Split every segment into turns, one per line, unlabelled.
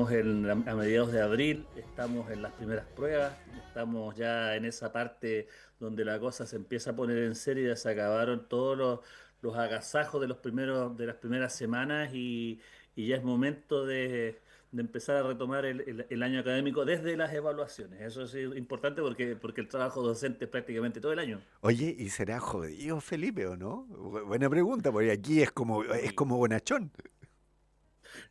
A mediados de abril, estamos en las primeras pruebas, estamos ya en esa parte donde la cosa se empieza a poner en serio, ya se acabaron todos los agasajos de de las primeras semanas y ya es momento de empezar a retomar el año académico desde las evaluaciones. Eso es importante porque el trabajo docente es prácticamente todo el año.
Oye, ¿y será jodido Felipe o no? Buena pregunta, porque aquí es
Uy.
como bonachón.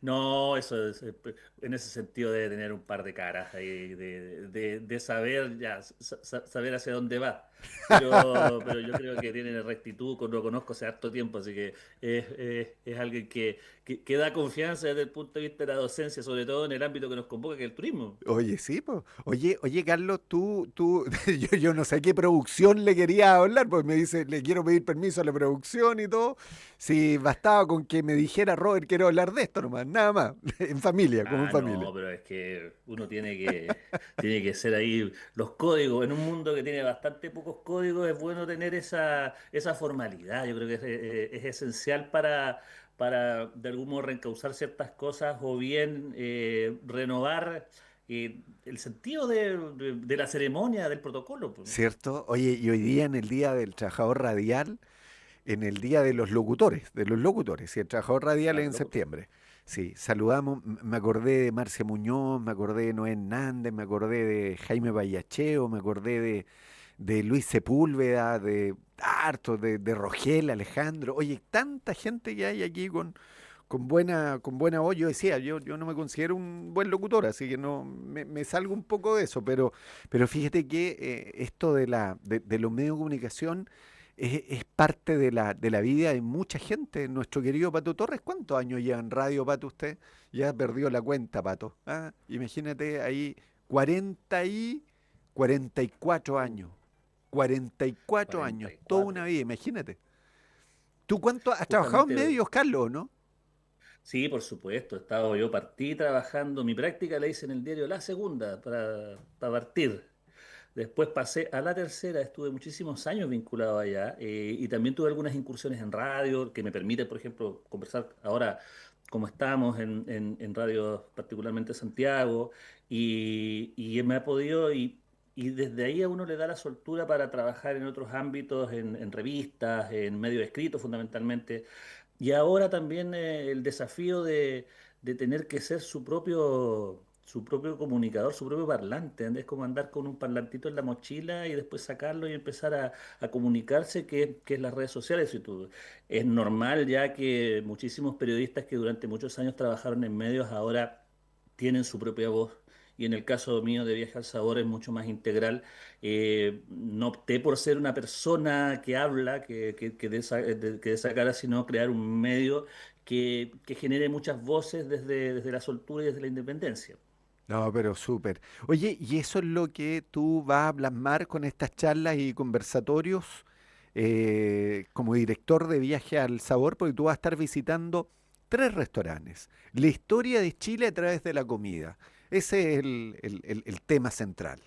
No, en ese sentido debe tener un par de caras ahí, de saber ya, saber hacia dónde va. Pero yo creo que tiene rectitud, lo conozco hace harto tiempo, así que es alguien que da confianza desde el punto de vista de la docencia, sobre todo en el ámbito que nos convoca, que es el turismo.
Oye, sí, pues. Oye, Carlos, yo no sé a qué producción le quería hablar, pues me dice, le quiero pedir permiso a la producción y todo. Si bastaba con que me dijera, Robert, quiero hablar de esto nomás, nada más, en familia, como en
Ah,
familia.
no, pero es que uno tiene que ser ahí los códigos. En un mundo que tiene bastante pocos códigos, es bueno tener esa formalidad. Yo creo que es esencial para de algún modo reencauzar ciertas cosas o bien renovar el sentido de la ceremonia, del protocolo, pues.
¿Cierto? Oye, y hoy día en el Día del Trabajador Radial, en el Día de los locutores, y el Trabajador Radial es
Claro,
en
loco, tú.
septiembre. Sí, saludamos, me acordé de Marcia Muñoz, me acordé de Noé Hernández, me acordé de Jaime Vallacheo, me acordé de Luis Sepúlveda, de harto, de Rogel, Alejandro. Oye, tanta gente que hay aquí con buena voz. Yo decía, yo no me considero un buen locutor, así que no me salgo un poco de eso, pero fíjate que esto de los medios de comunicación es parte de la vida de mucha gente. Nuestro querido Pato Torres, ¿cuántos años lleva en radio, Pato, usted? Ya perdió la cuenta, Pato. Ah, imagínate ahí, 40 y 44
Uh,
años. 44 años, toda una
44.
vida, imagínate. ¿Tú cuánto has trabajado en
Justamente.
medios, Carlos, no?
Sí, por supuesto. Yo partí trabajando, mi práctica la hice en el diario La Segunda para partir. Después pasé a la tercera, estuve muchísimos años vinculado allá y también tuve algunas incursiones en radio que me permiten, por ejemplo, conversar ahora como estamos en radio, particularmente Santiago, y me ha podido, y desde ahí a uno le da la soltura para trabajar en otros ámbitos, en revistas, en medios escritos fundamentalmente. Y ahora también el desafío de tener que ser su propio comunicador, su propio parlante. Es como andar con un parlantito en la mochila y después sacarlo y empezar a comunicarse, que es las redes sociales y todo. Es normal ya que muchísimos periodistas que durante muchos años trabajaron en medios ahora tienen su propia voz. Y en el caso mío de Viaje al Sabor es mucho más integral. No opté por ser una persona que habla, que de esa cara, sino crear un medio que genere muchas voces desde la soltura y desde la independencia.
No, pero súper. Oye, ¿y eso es lo que tú vas a plasmar con estas charlas y conversatorios como director de Viaje al Sabor? Porque tú vas a estar visitando 3 restaurantes. La historia de Chile a través de la comida. Ese es el tema central.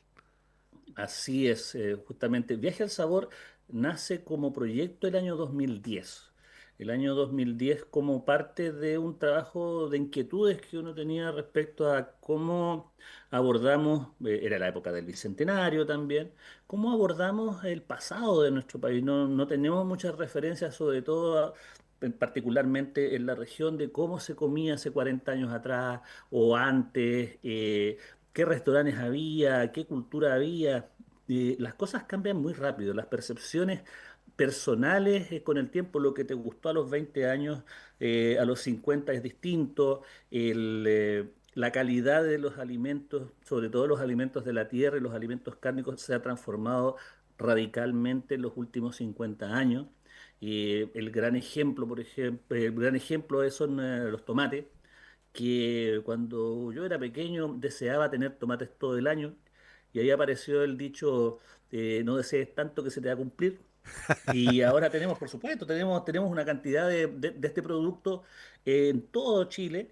Así es, justamente Viaje al Sabor nace como proyecto el año 2010. El año 2010 como parte de un trabajo de inquietudes que uno tenía respecto a cómo abordamos, era la época del Bicentenario también, cómo abordamos el pasado de nuestro país. No tenemos muchas referencias, sobre todo particularmente en la región, de cómo se comía hace 40 años atrás o antes. Qué restaurantes había, qué cultura había. Las cosas cambian muy rápido, las percepciones personales con el tiempo, lo que te gustó a los 20 años, a los 50 es distinto, la calidad de los alimentos, sobre todo los alimentos de la tierra y los alimentos cárnicos, se ha transformado radicalmente en los últimos 50 años. El gran ejemplo, por ejemplo, el gran ejemplo son los tomates que cuando yo era pequeño deseaba tener tomates todo el año y ahí apareció el dicho, no desees tanto que se te va a cumplir. Y ahora tenemos, por supuesto, tenemos una cantidad de este producto en todo Chile,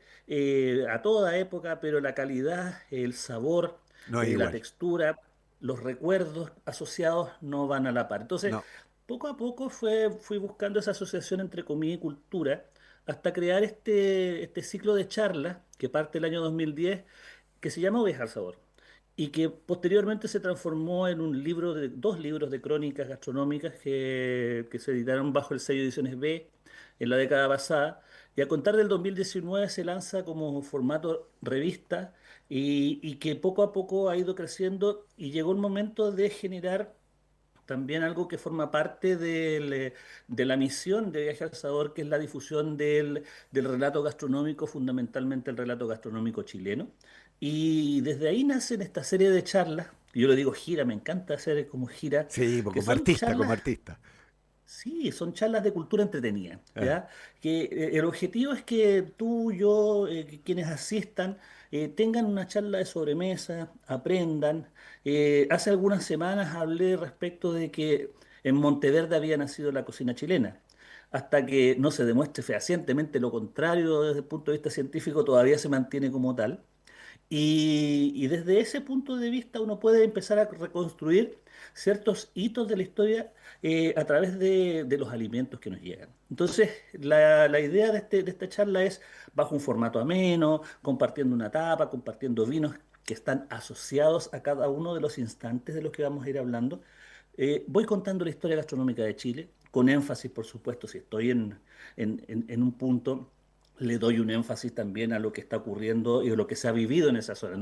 a toda época, pero la calidad, el sabor,
No es
la
igual.
textura, los recuerdos asociados no van a la par. Entonces,
No.
poco a poco fui buscando esa asociación entre comida y cultura, hasta crear este ciclo de charlas que parte el año 2010, que se llama Viajar Sabor, y que posteriormente se transformó en un libro de, dos libros de crónicas gastronómicas que se editaron bajo el sello Ediciones B en la década pasada. Y a contar del 2019 se lanza como formato revista y que poco a poco ha ido creciendo y llegó el momento de generar también algo que forma parte de la misión de Viaje al Sabor, que es la difusión del relato gastronómico, fundamentalmente el relato gastronómico chileno. Y desde ahí nacen esta serie de charlas, y yo le digo gira, me encanta hacer como gira,
Sí, pues
que
como
son
artista, como
charlas.
artista.
Sí, son charlas de cultura entretenida,
Ah,
¿ya? Que el objetivo es que tú, yo, quienes asistan, tengan una charla de sobremesa, aprendan. Hace algunas semanas hablé respecto de que en Monteverde había nacido la cocina chilena. Hasta que no se demuestre fehacientemente lo contrario desde el punto de vista científico, todavía se mantiene como tal. Y desde ese punto de vista uno puede empezar a reconstruir ciertos hitos de la historia a través de los alimentos que nos llegan. Entonces, la idea de esta charla es bajo un formato ameno, compartiendo una tapa, compartiendo vinos que están asociados a cada uno de los instantes de los que vamos a ir hablando. Voy contando la historia gastronómica de Chile, con énfasis, por supuesto, si estoy en un punto, le doy un énfasis también a lo que está ocurriendo y a lo que se ha vivido en esa zona.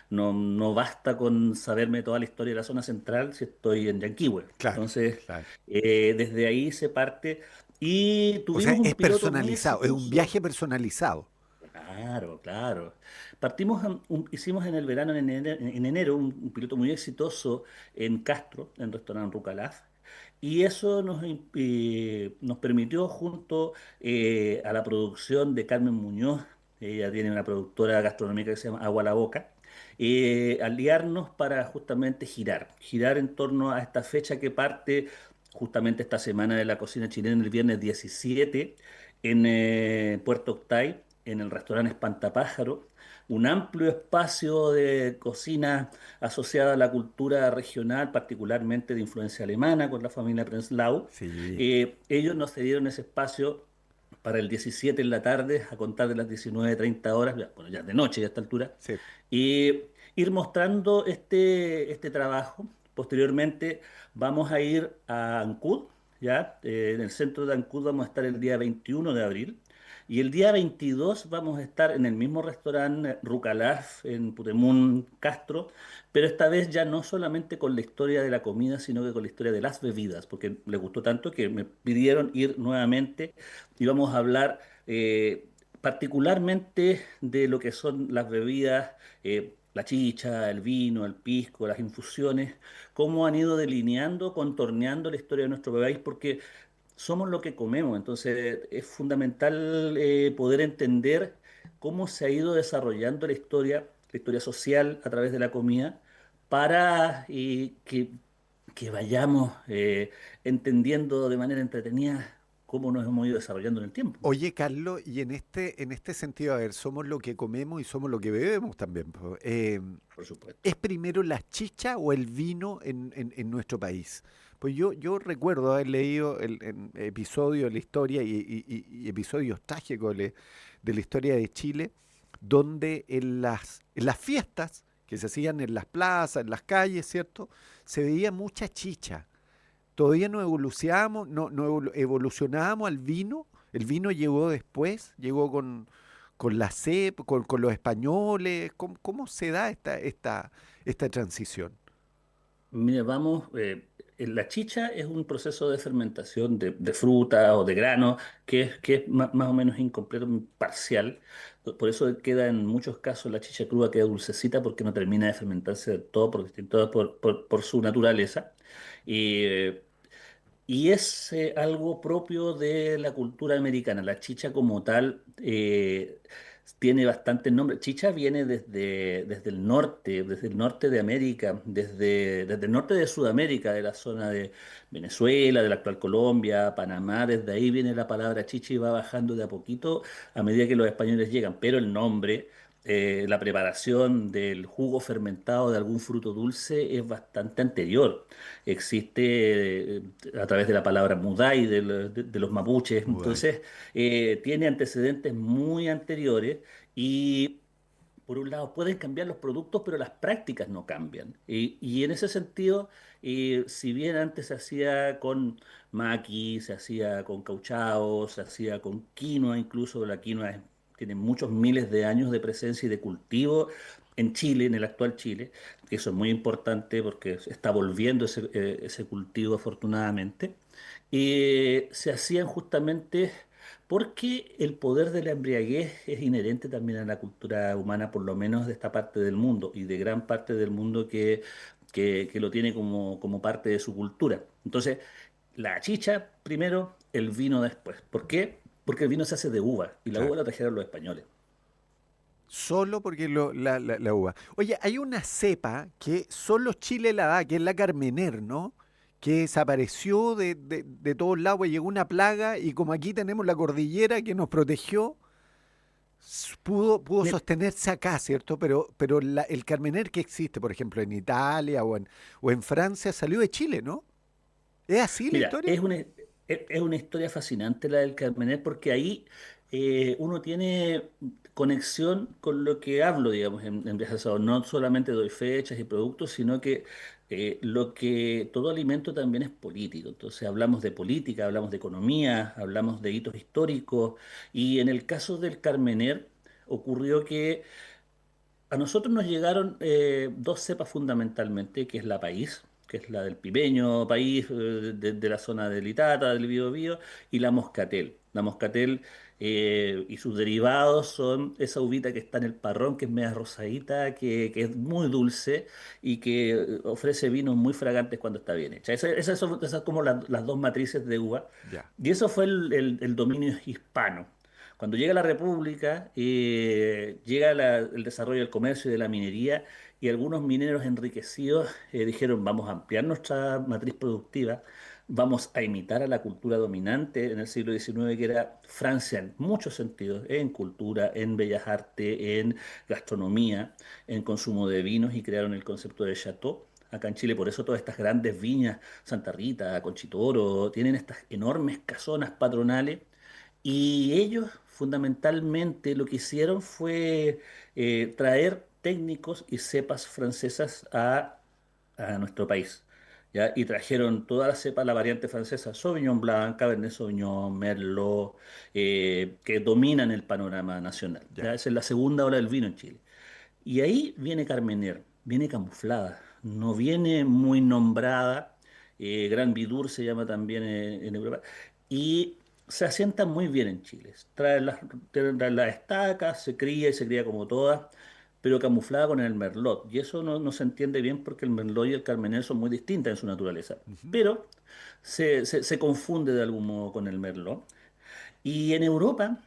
No basta con saberme toda la historia de la zona central si estoy en Yanquihue.
claro,
Entonces,
claro.
desde ahí se parte y
O sea,
tuvimos un
es
piloto muy
personalizado, es un
exitoso.
viaje personalizado.
Claro, claro. Partimos, hicimos en el verano, en enero, un piloto muy exitoso en Castro, en el restaurante Rucalaf, y eso nos permitió, junto a la producción de Carmen Muñoz, ella tiene una productora gastronómica que se llama Agua a la Boca, aliarnos para justamente girar en torno a esta fecha que parte justamente esta semana de la cocina chilena, el viernes 17 en Puerto Octay, en el restaurante Espantapájaro, un amplio espacio de cocina asociada a la cultura regional, particularmente de influencia alemana, con la familia Prenzlau.
Sí,
Ellos nos cedieron ese espacio para el 17 en la tarde, a contar de las 19:30 horas, bueno, ya de noche ya a esta altura,
sí.
y ir mostrando este trabajo. Posteriormente vamos a ir a Ancud, ¿ya? En el centro de Ancud vamos a estar el día 21 de abril. Y el día 22 vamos a estar en el mismo restaurante Rucalaf en Putemún, Castro, pero esta vez ya no solamente con la historia de la comida, sino que con la historia de las bebidas, porque les gustó tanto que me pidieron ir nuevamente y vamos a hablar particularmente de lo que son las bebidas, la chicha, el vino, el pisco, las infusiones, cómo han ido delineando, contorneando la historia de nuestro país, porque somos lo que comemos, entonces es fundamental poder entender cómo se ha ido desarrollando la historia social a través de la comida, para que vayamos entendiendo de manera entretenida cómo nos hemos ido desarrollando en el tiempo,
Oye, Carlos, y en este sentido, a ver, somos lo que comemos y somos lo que bebemos también, po.
por supuesto.
¿Es primero la chicha o el vino en nuestro país? Pues yo recuerdo haber leído en episodios de la historia y episodios trágicos de la historia de Chile, donde en las fiestas que se hacían en las plazas, en las calles, ¿cierto? Se veía mucha chicha. Todavía no evolucionábamos, evolucionábamos al vino. El vino llegó después, llegó con la CEP, con los españoles. ¿Cómo se da esta transición?
Mira, la chicha es un proceso de fermentación de fruta o de grano que es más o menos incompleto, parcial. Por eso queda en muchos casos la chicha cruda queda dulcecita porque no termina de fermentarse del todo por su naturaleza. Y, y es algo propio de la cultura americana. La chicha como tal tiene bastantes nombres. Chicha viene desde el norte de América, desde el norte de Sudamérica, de la zona de Venezuela, de la actual Colombia, Panamá. Desde ahí viene la palabra chicha y va bajando de a poquito a medida que los españoles llegan. Pero el nombre la preparación del jugo fermentado de algún fruto dulce es bastante anterior. Existe a través de la palabra mudai de los mapuches,
Uday.
entonces tiene antecedentes muy anteriores y por un lado, pueden cambiar los productos, pero las prácticas no cambian. Y en ese sentido, si bien antes se hacía con maqui, se hacía con cauchao, se hacía con quinoa, incluso la quinoa tiene muchos miles de años de presencia y de cultivo en Chile, en el actual Chile, que eso es muy importante porque se está volviendo ese cultivo afortunadamente. Se hacían justamente porque el poder de la embriaguez es inherente también a la cultura humana, por lo menos de esta parte del mundo y de gran parte del mundo que lo tiene como parte de su cultura. Entonces, la chicha primero, el vino después. ¿Por qué? Porque el vino se hace de uva y la uva
Claro.
la trajeron los españoles.
Solo porque la uva. Oye, hay una cepa que solo Chile la da, que es la Carmener, ¿no? Que desapareció de todos lados, pues llegó una plaga y como aquí tenemos la cordillera que nos protegió, pudo
Mira,
sostenerse acá, ¿cierto? Pero el Carmener que existe, por ejemplo, en Italia o en Francia, salió de Chile, ¿no? ¿Es así la
Mira,
historia?
es una historia fascinante la del Carmener porque ahí uno tiene conexión con lo que hablo, digamos, en Viajes al Sabor. No solamente doy fechas y productos, sino que lo que todo alimento también es político. Entonces hablamos de política, hablamos de economía, hablamos de hitos históricos. Y en el caso del Carmener ocurrió que a nosotros nos llegaron dos cepas fundamentalmente, que es la país, que es la del pipeño país, de la zona del Itata, del Biobío, y la moscatel. La moscatel y sus derivados son esa uvita que está en el parrón, que es media rosadita, que es muy dulce y que ofrece vinos muy fragantes cuando está bien hecha. Esas son como las dos matrices de uva.
Ya.
Y eso fue el dominio hispano. Cuando llega la República, llega el desarrollo del comercio y de la minería, y algunos mineros enriquecidos dijeron, vamos a ampliar nuestra matriz productiva, vamos a imitar a la cultura dominante en el siglo XIX, que era Francia en muchos sentidos, en cultura, en bellas artes, en gastronomía, en consumo de vinos, y crearon el concepto de chateau. Acá en Chile, por eso todas estas grandes viñas, Santa Rita, Conchitoro, tienen estas enormes casonas patronales y ellos fundamentalmente lo que hicieron fue traer técnicos y cepas francesas a nuestro país. ¿Ya? Y trajeron toda la cepa, la variante francesa, Sauvignon Blanc, Cabernet Sauvignon, Merlot, que dominan el panorama nacional. ¿Ya?
Ya.
Esa es la segunda ola del vino en Chile. Y ahí viene Carmener, viene camuflada, no viene muy nombrada. Gran Vidur se llama también en Europa. Y se asienta muy bien en Chile. Traen las estacas, se cría y se cría como todas, pero camuflada con el Merlot. Y eso no se entiende bien porque el Merlot y el Carmener son muy distintas en su naturaleza.
Ujú.
Pero se confunde de algún modo con el Merlot. Y en Europa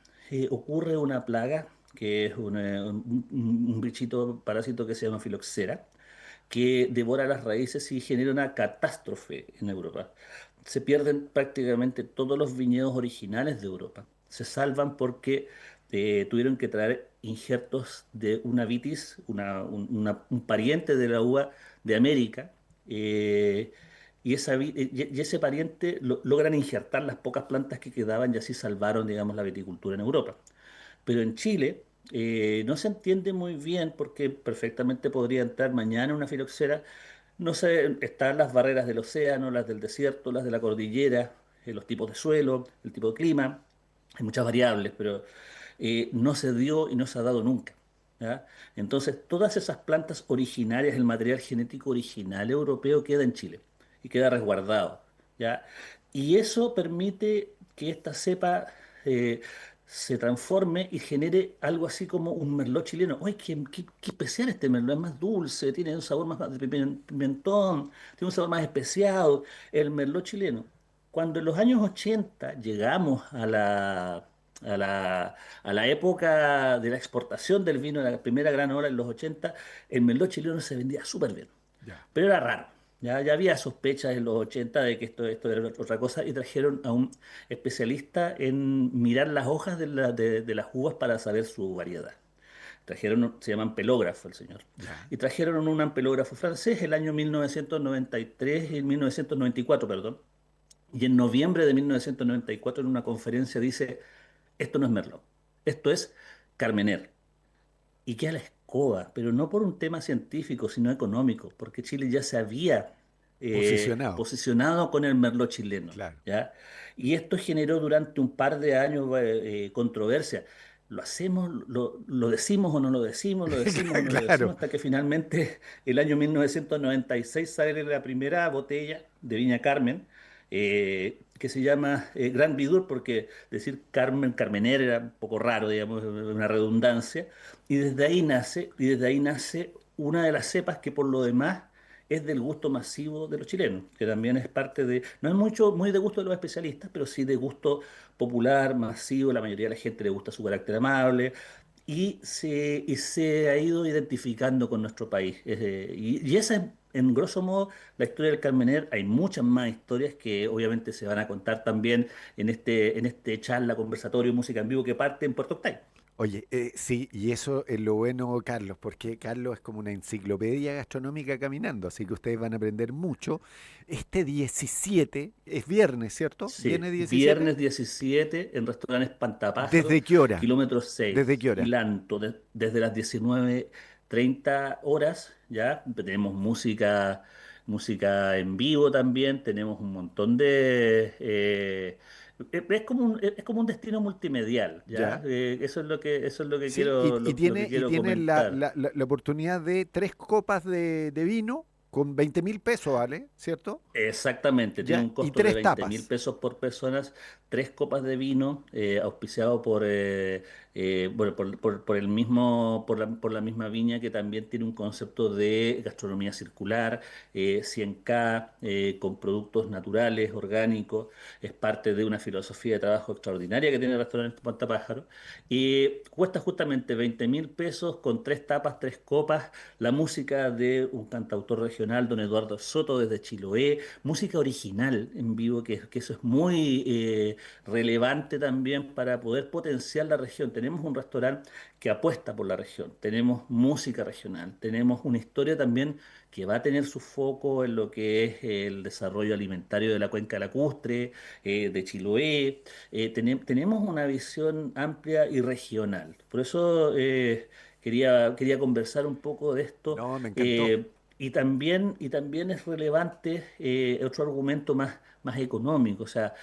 ocurre una plaga que es un bichito parásito que se llama filoxera, que devora las raíces y genera una catástrofe en Europa. Se pierden prácticamente todos los viñedos originales de Europa. Se salvan porque tuvieron que traer injertos de una vitis, un pariente de la uva de América, eh, y ese pariente logran injertar las pocas plantas que quedaban y así salvaron, digamos, la viticultura en Europa. Pero en Chile no se entiende muy bien porque perfectamente podría entrar mañana una filoxera. No sé, están las barreras del océano, las del desierto, las de la cordillera, los tipos de suelo, el tipo de clima. Hay muchas variables, pero no se dio y no se ha dado nunca. ¿Ya? Entonces, todas esas plantas originarias, el material genético original europeo queda en Chile y queda resguardado. ¿Ya? Y eso permite que esta cepa eh, se transforme y genere algo así como un merlot chileno. ¡Uy, qué especial este merlot! Es más dulce, tiene un sabor más de pimentón, tiene un sabor más especiado. El merlot chileno. Cuando en los años 80 llegamos a la, a la época de la exportación del vino, la primera gran ola en los 80, el merlot chileno se vendía súper bien,
Ya.
pero era raro. Ya había sospechas en los 80 de que esto era otra cosa y trajeron a un especialista en mirar las hojas de las uvas para saber su variedad. se llaman pelógrafo el señor,
Ya.
y trajeron un ampelógrafo francés el año 1993 y 1994, perdón, y en noviembre de 1994 en una conferencia dice, esto no es Merlot, esto es Carmener. Y queda la escoba, pero no por un tema científico, sino económico, porque Chile ya se había
Posicionado.
posicionado con el merlot chileno,
Claro.
¿ya? Y esto generó durante un par de años controversia. ¿Lo hacemos, lo decimos o no lo decimos, lo decimos o no lo
Claro.
decimos? Hasta que finalmente el año 1996 sale la primera botella de Viña Carmen, que se llama Grand Vidur, porque decir Carmen, Carmener era un poco raro, digamos, una redundancia. Y desde ahí nace una de las cepas que por lo demás es del gusto masivo de los chilenos, que también es parte de, no es mucho, muy de gusto de los especialistas, pero sí de gusto popular, masivo, la mayoría de la gente le gusta su carácter amable y se ha ido identificando con nuestro país. Y esa es, en grosso modo, la historia del Carmener. Hay muchas más historias que obviamente se van a contar también en este charla, conversatorio, música en vivo que parte en Puerto Octay.
Oye, sí, y eso es lo bueno, Carlos, porque Carlos es como una enciclopedia gastronómica caminando, así que ustedes van a aprender mucho. Este 17 es viernes, ¿cierto?
Sí,
¿Viene 17?
viernes 17 en restaurantes Pantapájaro,
¿Desde qué hora?
kilómetro 6,
¿Desde qué hora?
Lanto, desde las 19:30 horas, ya tenemos música en vivo también, tenemos un montón es como un destino multimedial, ¿ya?
Ya.
Eso es lo que
Sí,
quiero,
y
lo que
tiene, y
quiero
tiene
comentar.
la oportunidad de 3 copas de vino con 20.000 pesos, ¿vale? ¿Cierto?
Exactamente, tiene
Ya,
un
y
costo de
tres
20.000
tapas.
pesos por personas, 3 copas de vino, auspiciado bueno, por el mismo, por la misma viña que también tiene un concepto de gastronomía circular, 100K, con productos naturales, orgánicos, es parte de una filosofía de trabajo extraordinaria que tiene el restaurante Pantapájaro, y cuesta justamente 20.000 pesos con 3 tapas, 3 copas, la música de un cantautor regional, don Eduardo Soto desde Chiloé, música original en vivo, que eso es muy relevante también para poder potenciar la región. Tenemos un restaurante que apuesta por la región, tenemos música regional, tenemos una historia también que va a tener su foco en lo que es el desarrollo alimentario de la cuenca lacustre, de Chiloé. Tenemos una visión amplia y regional. Por eso quería conversar un poco de esto.
No, me encantó.
Y también es relevante otro argumento más económico. O sea,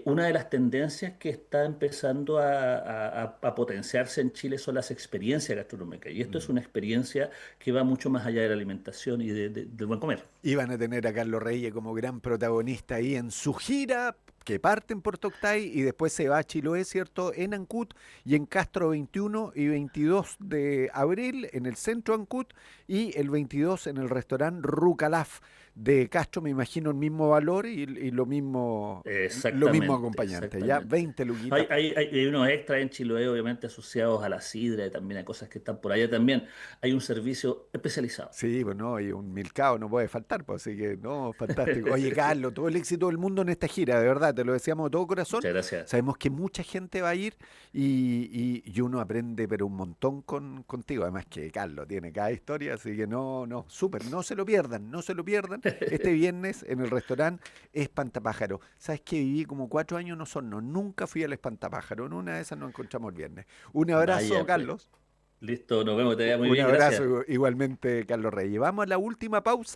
una de las tendencias que está empezando a potenciarse en Chile son las experiencias gastronómicas. Y esto es
Mm.
una experiencia que va mucho más allá de la alimentación y del buen comer.
Iban a tener a Carlos Reyes como gran protagonista ahí en su gira que parte en Puerto Octay y después se va a Chiloé, ¿cierto? En Ancud y en Castro 21 y 22 de abril en el centro Ancud y el 22 en el restaurante Rucalaf de Castro, me imagino el mismo valor y lo mismo
Exactamente,
acompañante, ¿ya?
exactamente.
20
Hay,
luquitas.
hay, hay hay unos extras en Chiloé, obviamente asociados a la sidra y también a cosas que están por allá también. Hay un servicio especializado.
Sí, pues no, y un milcao no puede faltar, pues así que no, fantástico. Oye, Carlos, todo el éxito del mundo en esta gira, de verdad, te lo deseamos de todo corazón.
Muchas gracias.
Sabemos que mucha gente va a ir y uno aprende, pero un montón contigo. Además que Carlos tiene cada historia, así que no, no, súper, no se lo pierdan, no se lo pierdan. Este viernes en el restaurante Espantapájaro. ¿Sabes que viví como 4 años en Osorno? Nunca fui al Espantapájaro, en una de esas nos encontramos el viernes. Un abrazo,
Vaya, pues.
Carlos.
Listo, nos vemos, te vaya muy
Un
bien, gracias.
abrazo igualmente, Carlos Reyes. Vamos a la última pausa.